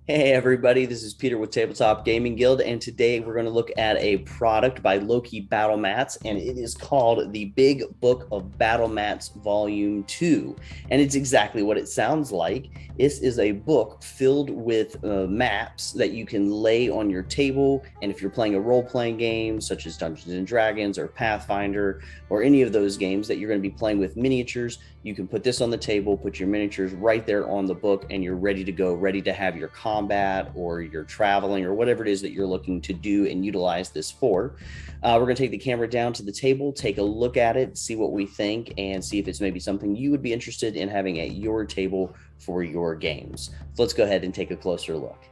Hey everybody, this is Peter with Tabletop Gaming Guild, and today we're going to look at a product by Loki Battle Mats, and it is called the Big Book of Battle Mats Volume 2. And it's exactly what it sounds like. This is a book filled with maps that you can lay on your table, and if you're playing a role-playing game such as Dungeons and Dragons or Pathfinder or any of those games that you're going to be playing with miniatures, you can put this on the table, put your miniatures right there on the book, and you're ready to go, ready to have your combat or your traveling or whatever it is that you're looking to do and utilize this for. We're going to take the camera down to the table, take a look at it, see what we think, and see if it's maybe something you would be interested in having at your table for your games. So let's go ahead and take a closer look.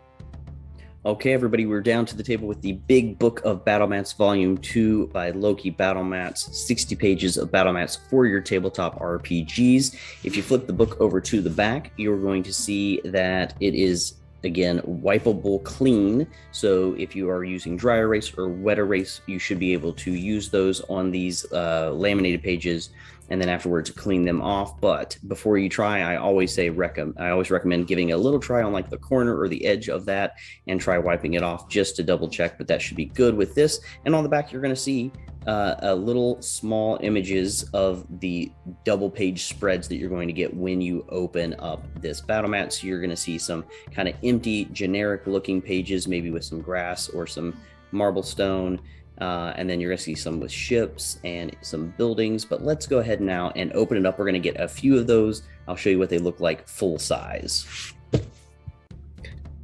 Okay, everybody, we're down to the table with the Big Book of Battle Mats Volume 2 by Loki Battle Mats, 60 pages of battle mats for your tabletop RPGs. If you flip the book over to the back, you're going to see that it is, again, wipeable clean. So if you are using dry erase or wet erase, you should be able to use those on these laminated pages and then afterwards clean them off. But before you try, I always recommend giving a little try on like the corner or the edge of that and try wiping it off just to double check, but that should be good with this. And on the back, you're going to see a little small images of the double page spreads that you're going to get when you open up this battle mat. So you're going to see some kind of empty, generic looking pages, maybe with some grass or some marble stone. And then you're going to see some with ships and some buildings. But let's go ahead now and open it up. We're going to get a few of those. I'll show you what they look like full size.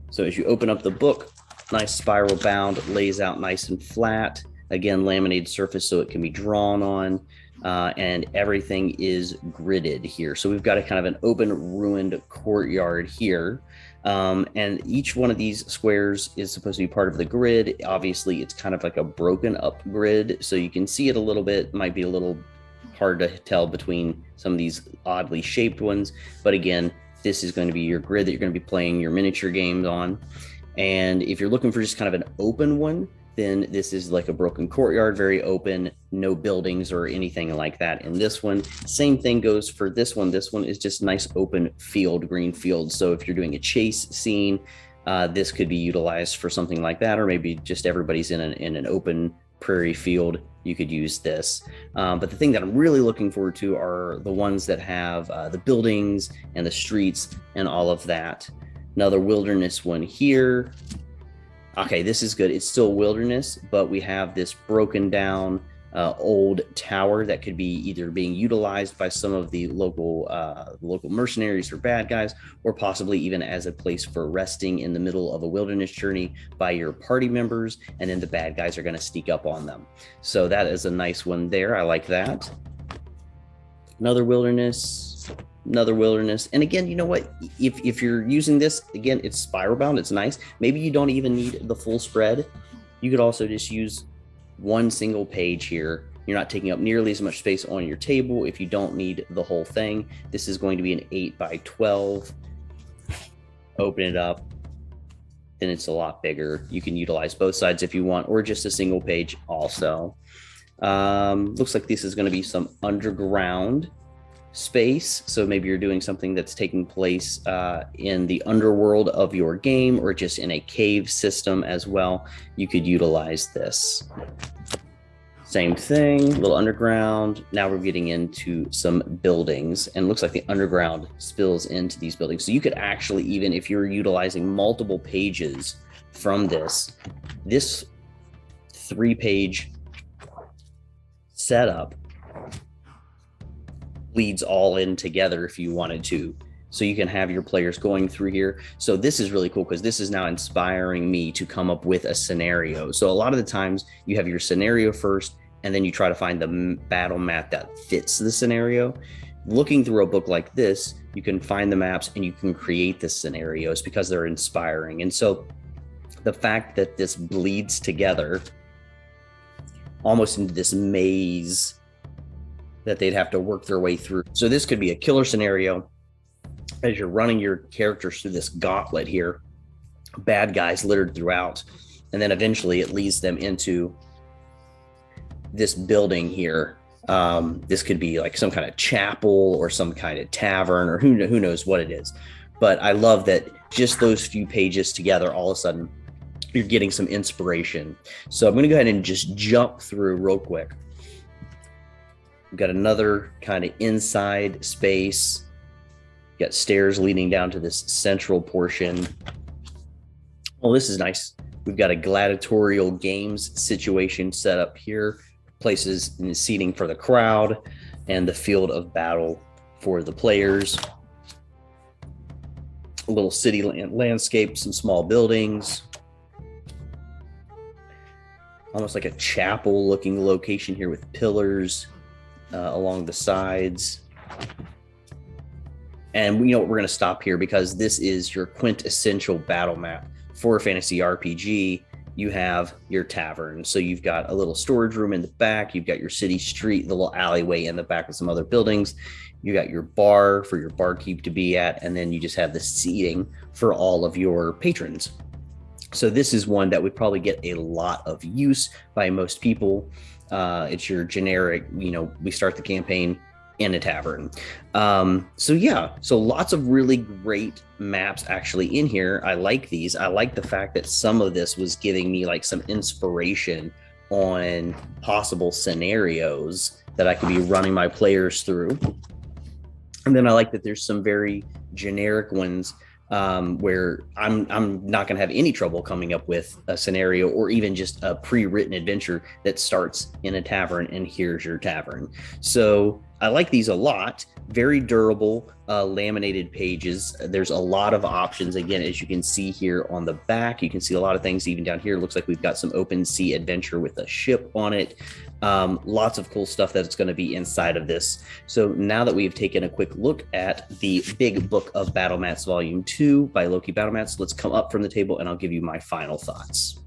So as you open up the book, nice spiral bound, lays out nice and flat. Again, laminated surface so it can be drawn on. And everything is gridded here. So we've got a kind of an open, ruined courtyard here. And each one of these squares is supposed to be part of the grid. Obviously, it's kind of like a broken up grid, so you can see it a little bit. Might be a little hard to tell between some of these oddly shaped ones. But again, this is going to be your grid that you're going to be playing your miniature games on. And if you're looking for just kind of an open one, then this is like a broken courtyard, very open, no buildings or anything like that. In this one, same thing goes for this one. This one is just nice open field, green field. So if you're doing a chase scene, this could be utilized for something like that, or maybe just everybody's in an open prairie field. You could use this. But the thing that I'm really looking forward to are the ones that have the buildings and the streets and all of that. Another wilderness one here. Okay, this is good. It's still wilderness, but we have this broken down old tower that could be either being utilized by some of the local mercenaries or bad guys, or possibly even as a place for resting in the middle of a wilderness journey by your party members, and then the bad guys are going to sneak up on them. So that is a nice one there. I like that. Another wilderness. And again, you know what, if you're using this, again, it's spiral bound, it's nice. Maybe you don't even need the full spread. You could also just use one single page here. You're not taking up nearly as much space on your table if you don't need the whole thing. This is going to be an 8x12. Open it up, then it's a lot bigger. You can utilize both sides if you want, or just a single page also. Looks like this is going to be some underground space, so maybe you're doing something that's taking place in the underworld of your game, or just in a cave system as well. You could utilize this. Same thing, a little underground. Now we're getting into some buildings, and it looks like the underground spills into these buildings. So you could actually, even if you're utilizing multiple pages from this 3-page setup leads all in together if you wanted to. So you can have your players going through here. So this is really cool because this is now inspiring me to come up with a scenario. So a lot of the times you have your scenario first, and then you try to find the battle map that fits the scenario. Looking through a book like this, you can find the maps and you can create the scenarios because they're inspiring. And so the fact that this bleeds together almost into this maze that they'd have to work their way through. So this could be a killer scenario as you're running your characters through this gauntlet here, bad guys littered throughout, and then eventually it leads them into this building here. This could be like some kind of chapel or some kind of tavern, or who knows what it is. But I love that just those few pages together, all of a sudden, you're getting some inspiration. So I'm going to go ahead and just jump through real quick. We've got another kind of inside space. We've got stairs leading down to this central portion. Oh, this is nice. We've got a gladiatorial games situation set up here, places and seating for the crowd, and the field of battle for the players. A little city landscape, some small buildings. Almost like a chapel looking location here with pillars along the sides. And you know what, we're going to stop here because this is your quintessential battle map for a fantasy RPG. You have your tavern. So you've got a little storage room in the back. You've got your city street, the little alleyway in the back with some other buildings. You got your bar for your barkeep to be at. And then you just have the seating for all of your patrons. So this is one that would probably get a lot of use by most people. It's your generic, you know, we start the campaign in a tavern. So lots of really great maps actually in here. I like these. I like the fact that some of this was giving me like some inspiration on possible scenarios that I could be running my players through. And then I like that there's some very generic ones where I'm not going to have any trouble coming up with a scenario or even just a pre-written adventure that starts in a tavern and here's your tavern. So I like these a lot. Very durable, laminated pages. There's a lot of options. Again, as you can see here on the back, you can see a lot of things even down here. It looks like we've got some open sea adventure with a ship on it. Lots of cool stuff that's going to be inside of this. So now that we've taken a quick look at the Big Book of Battle Mats Volume 2 by Loki Battle Mats, let's come up from the table and I'll give you my final thoughts.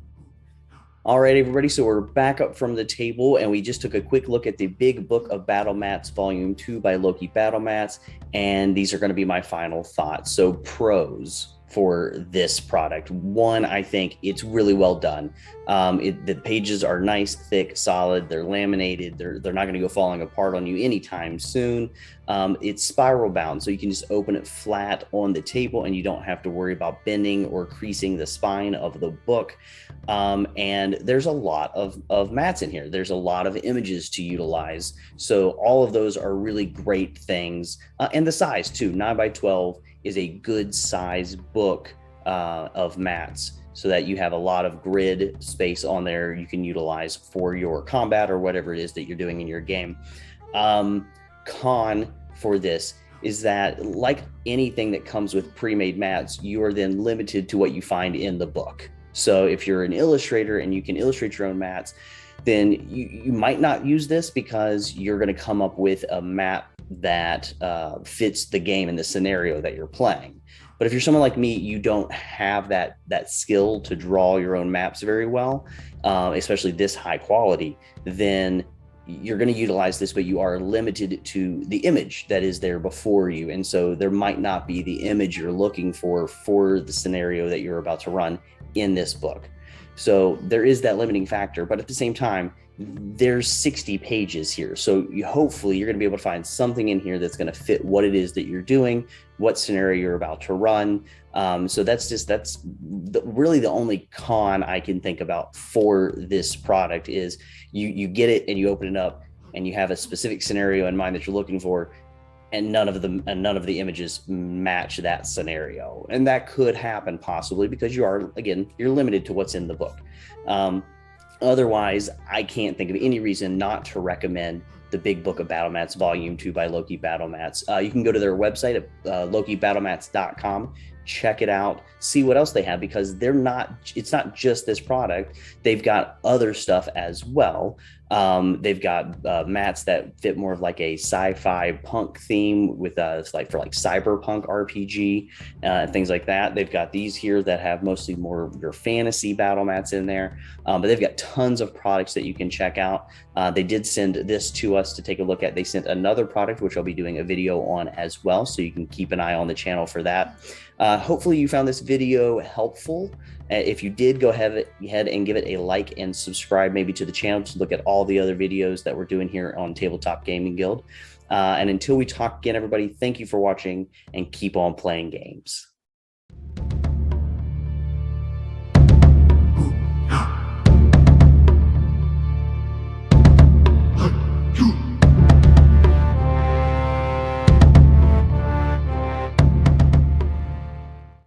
All right, everybody, so we're back up from the table and we just took a quick look at the Big Book of Battle Mats Volume 2 by Loki Battle Mats, and these are going to be my final thoughts. So pros for this product. One, I think it's really well done. The pages are nice, thick, solid. They're laminated. They're not going to go falling apart on you anytime soon. It's spiral bound, so you can just open it flat on the table and you don't have to worry about bending or creasing the spine of the book. And there's a lot of mats in here. There's a lot of images to utilize. So all of those are really great things. And the size too, 9x12 is a good size book of mats so that you have a lot of grid space on there you can utilize for your combat or whatever it is that you're doing in your game. Con for this is that, like anything that comes with pre-made mats, you are then limited to what you find in the book. So if you're an illustrator and you can illustrate your own mats, then you might not use this because you're going to come up with a map that fits the game and the scenario that you're playing. But if you're someone like me, you don't have that skill to draw your own maps very well, especially this high quality, then you're going to utilize this, but you are limited to the image that is there before you. And so there might not be the image you're looking for the scenario that you're about to run in this book. So there is that limiting factor, but at the same time, there's 60 pages here. So hopefully you're going to be able to find something in here that's going to fit what it is that you're doing, what scenario you're about to run. So that's really the only con I can think about for this product is you get it and you open it up and you have a specific scenario in mind that you're looking for, and none of the images match that scenario. And that could happen possibly because you're limited to what's in the book. Otherwise, I can't think of any reason not to recommend the Big Book of Battle Mats Volume 2 by Loki Battle Mats. You can go to their website at lokibattlemats.com, check it out, see what else they have, because it's not just this product. They've got other stuff as well. They've got mats that fit more of like a sci-fi punk theme with like cyberpunk RPG, things like that. They've got these here that have mostly more of your fantasy battle mats in there, but they've got tons of products that you can check out. They did send this to us to take a look at. They sent another product, which I'll be doing a video on as well, so you can keep an eye on the channel for that. Hopefully you found this video helpful. If you did, go ahead and give it a like and subscribe maybe to the channel to look at all the other videos that we're doing here on Tabletop Gaming Guild. And until we talk again, everybody, thank you for watching and keep on playing games.